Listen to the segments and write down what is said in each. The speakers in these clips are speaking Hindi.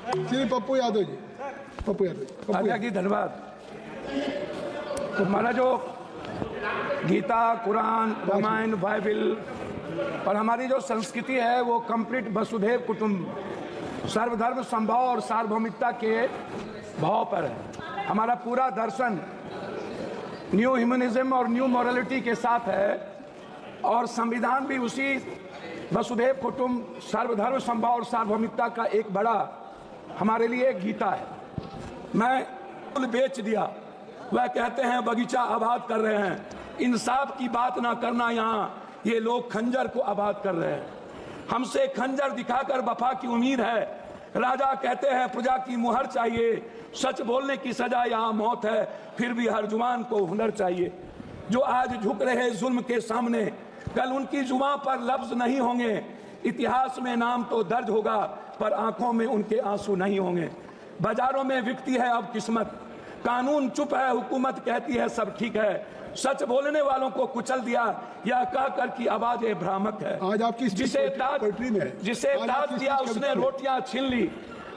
श्री पप्पू यादव जी, पप्पू यादव जी धन्यवाद। तो हमारा जो गीता, कुरान, रामायण, बाइबल और हमारी जो संस्कृति है वो कंप्लीट वसुधैव कुटुंब, सर्वधर्म संभाव और सार्वभौमिकता के भाव पर है। हमारा पूरा दर्शन न्यू ह्यूमनिज्म और न्यू मॉरलिटी के साथ है और संविधान भी उसी वसुधैव कुटुंब, सर्वधर्म संभाव और सार्वभौमिकता का एक बड़ा हमारे लिए गीता है। मैं फूल बेच दिया, वह कहते हैं बगीचा आबाद कर रहे हैं। इंसाफ की बात ना करना, यहाँ ये लोग खंजर को आबाद कर रहे हैं। हमसे खंजर दिखाकर वफा की उम्मीद है। राजा कहते हैं प्रजा की मुहर चाहिए। सच बोलने की सजा यहाँ मौत है, फिर भी हर जुबान को हुनर चाहिए। जो आज झुक रहे जुल्म के सामने, कल उनकी जुबान पर लफ्ज नहीं होंगे। इतिहास में नाम तो दर्ज होगा, पर आंखों में उनके आंसू नहीं होंगे। बाजारों में बिकती है अब किस्मत, कानून चुप है, हुकूमत कहती है सब ठीक है। सच बोलने वालों को कुचल दिया, यह कहकर की आवाज भ्रामक है। आज आपकी जिसे दाद दिया उसने रोटियां छीन ली।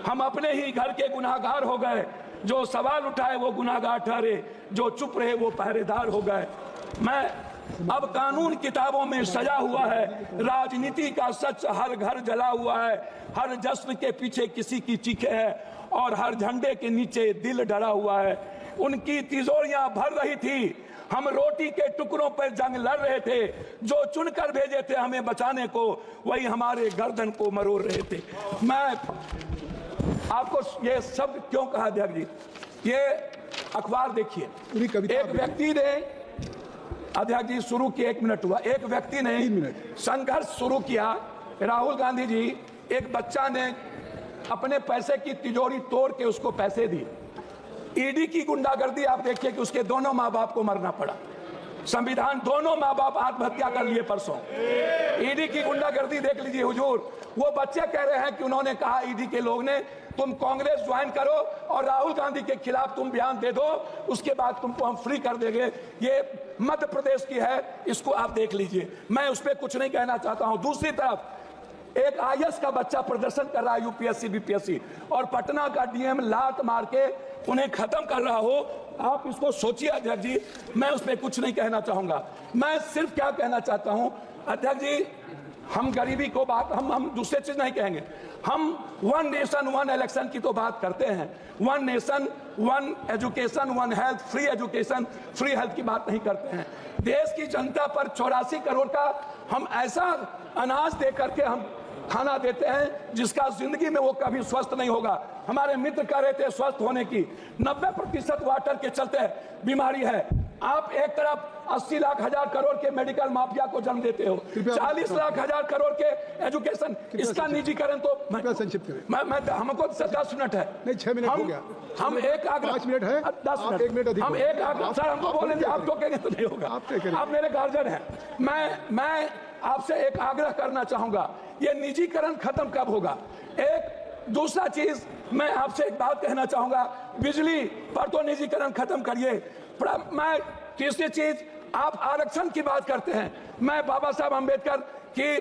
हम अपने ही घर के गुनाहगार हो गए। जो सवाल उठाए वो गुनाहगार ठहरे, जो चुप रहे वो पहरेदार हो गए। मैं अब कानून किताबों में सजा हुआ है, राजनीति का सच हर घर जला हुआ है। हर जश्न के पीछे किसी की चीखें है और हर झंडे के नीचे दिल डरा हुआ है। उनकी तिजोरियां भर रही थी, हम रोटी के टुकड़ों पर जंग लड़ रहे थे। जो चुनकर भेजे थे हमें बचाने को, वही हमारे गर्दन को मरोड़ रहे थे। मैं आपको ये शब्द क्यों कहा अध्यक्ष जी, ये अखबार देखिए, एक व्यक्ति ने अध्यक्ष जी शुरू किया, 1 मिनट हुआ, एक व्यक्ति ने संघर्ष शुरू किया। राहुल गांधी जी, एक बच्चा ने अपने पैसे की तिजोरी तोड़ के उसको पैसे दिए। ईडी की गुंडागर्दी आप देखिए कि उसके दोनों माँ बाप को मरना पड़ा। संविधान, दोनों माँ बाप आत्महत्या कर लिए परसों। ईडी की गुंडागर्दी देख लीजिए हुजूर। वो बच्चे कह रहे हैं कि उन्होंने कहा ईडी के लोग ने तुम कांग्रेस ज्वाइन करो और राहुल गांधी के खिलाफ तुम बयान दे दो, उसके बाद तुमको हम फ्री कर देंगे। ये मध्य प्रदेश की है, इसको आप देख लीजिए। मैं उस पर कुछ नहीं कहना चाहता हूं। दूसरी तरफ एक आईएएस का बच्चा प्रदर्शन कर रहा है यूपीएससी बीपीएससी, और पटना का डीएम लात मार के उन्हें खत्म कर रहा हो। आप इसको सोचिए अध्यक्ष जी। मैं उस पर कुछ नहीं कहना चाहूंगा। मैं सिर्फ क्या कहना चाहता हूं अध्यक्ष जी, हम गरीबी को बात, हम दूसरे चीज नहीं कहेंगे। हम 1 नेशन 1 इलेक्शन की तो बात करते हैं। 1 nation 1 education 1 health, free education free health की बात नहीं करते हैं। देश की जनता पर 84 करोड़ का हम ऐसा अनाज दे करके हम खाना देते हैं जिसका जिंदगी में वो कभी स्वस्थ नहीं होगा। हमारे मित्र कह रहे थे स्वस्थ होने की, 90% वाटर के चलते बीमारी है। आप एक तरफ 80 लाख हजार करोड़ के मेडिकल माफिया को जन्म देते हो, 40 लाख हजार करोड़ के एजुकेशन, इसका निजीकरण तो संक्षिप्त करें। मैं हमको 10 मिनट है, नहीं 6 मिनट हो गया। हम एक आग्रह, 5 मिनट है, 10 मिनट, 1 मिनट अधिक, हम एक आग्रह, सर हमको बोलेंगे, आप तो कहेंगे तो नहीं होगा। आप मेरे गार्जियन हैं। मैं आपसे एक आग्रह करना चाहूंगा, ये निजीकरण खत्म कब होगा? एक दूसरा चीज मैं आपसे एक बात कहना चाहूंगा, बिजली पर तो निजीकरण खत्म करिए। मैं तीसरी चीज, आप आरक्षण की बात करते हैं। मैं बाबा साहब अंबेडकर की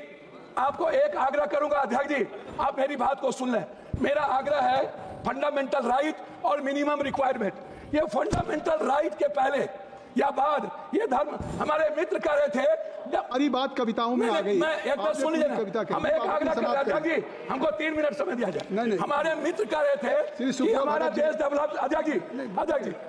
आपको एक आग्रह करूंगा अध्यक्ष जी, आप मेरी बात को सुन लें। मेरा आग्रह है फंडामेंटल राइट और मिनिमम रिक्वायरमेंट। ये फंडामेंटल राइट के पहले या बाद ये धर्म, हमारे मित्र कह रहे थे, अरे बात कविताओं में आ गई। मैं एक बात सुन लीजिए, हम एक आग्रह कर रहे थे, हमको 3 मिनट समय दिया जाए। नहीं। हमारे मित्र कह रहे थे कि हमारा देश डेवलप, अध्यक्ष जी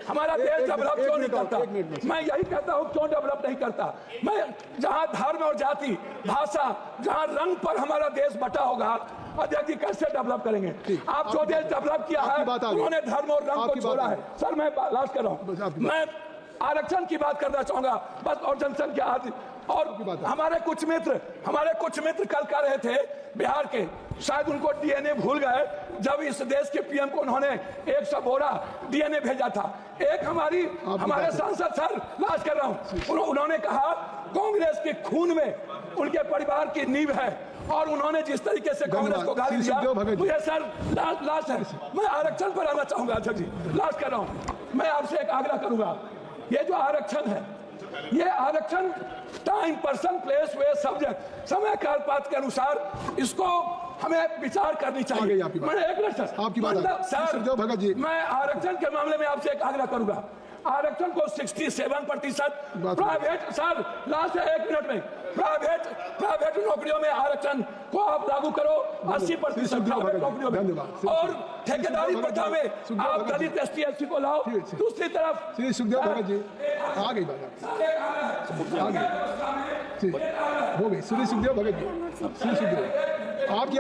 हमारा देश डेवलप क्यों नहीं करता? मैं यही कहता हूँ क्यों डेवलप नहीं करता। मैं जहाँ धर्म और जाति, भाषा, जहाँ रंग पर हमारा देश बटा होगा, अध्यक्ष जी कैसे डेवलप करेंगे? आप जो देश डेवलप किया है उन्होंने धर्म और रंग को छोड़ा है। सर मैं लास्ट कर रहा हूँ, मैं आरक्षण की बात करना चाहूंगा बस, और जनसंख्या आदि। और हमारे कुछ मित्र कल कह रहे थे बिहार के, शायद उनको डीएनए भूल गए जब इस देश के पीएम को उन्होंने 100 बोरा डीएनए भेजा था। एक हमारे सांसद, सर लास्ट कर रहा हूं, उन्होंने कहा कांग्रेस के खून में उनके परिवार की नींव है, और उन्होंने जिस तरीके से कांग्रेस को गाली दिया, मुझे सर लास्ट है, मैं आरक्षण पर आना चाहूंगा अध्यक्ष जी, लास्ट कर रहा हूं। मैं आपसे एक आग्रह करूंगा, ये जो आरक्षण है, ये आरक्षण टाइम, पर्सन, प्लेस, वे, सब्जेक्ट, समय काल पात्र के अनुसार इसको हमें विचार करनी आ गई चाहिए। आपकी बात। मैंने एक मिनट सर, आपकी बात आ मतलब गई। सुखदेव भगत जी। मैं आरक्षण के मामले में आपसे एक आग्रह करूंगा, आरक्षण को 67% प्राइवेट, सर लास्ट है 1 मिनट में, प्राइवेट नौकरियों में आरक्षण को आप लागू करो, 80% प्राइवेट नौकरियों में, धन्यवाद। और ठेकेदारी प्रथा में आप दलित ST SC को लाओ। दूसरी तरफ श्री सुखदेव भगत जी, आ गई बात आपकी। आ गई, हो गई। श्री सुखदेव भगत जी, श्री सुखदेव, आपकी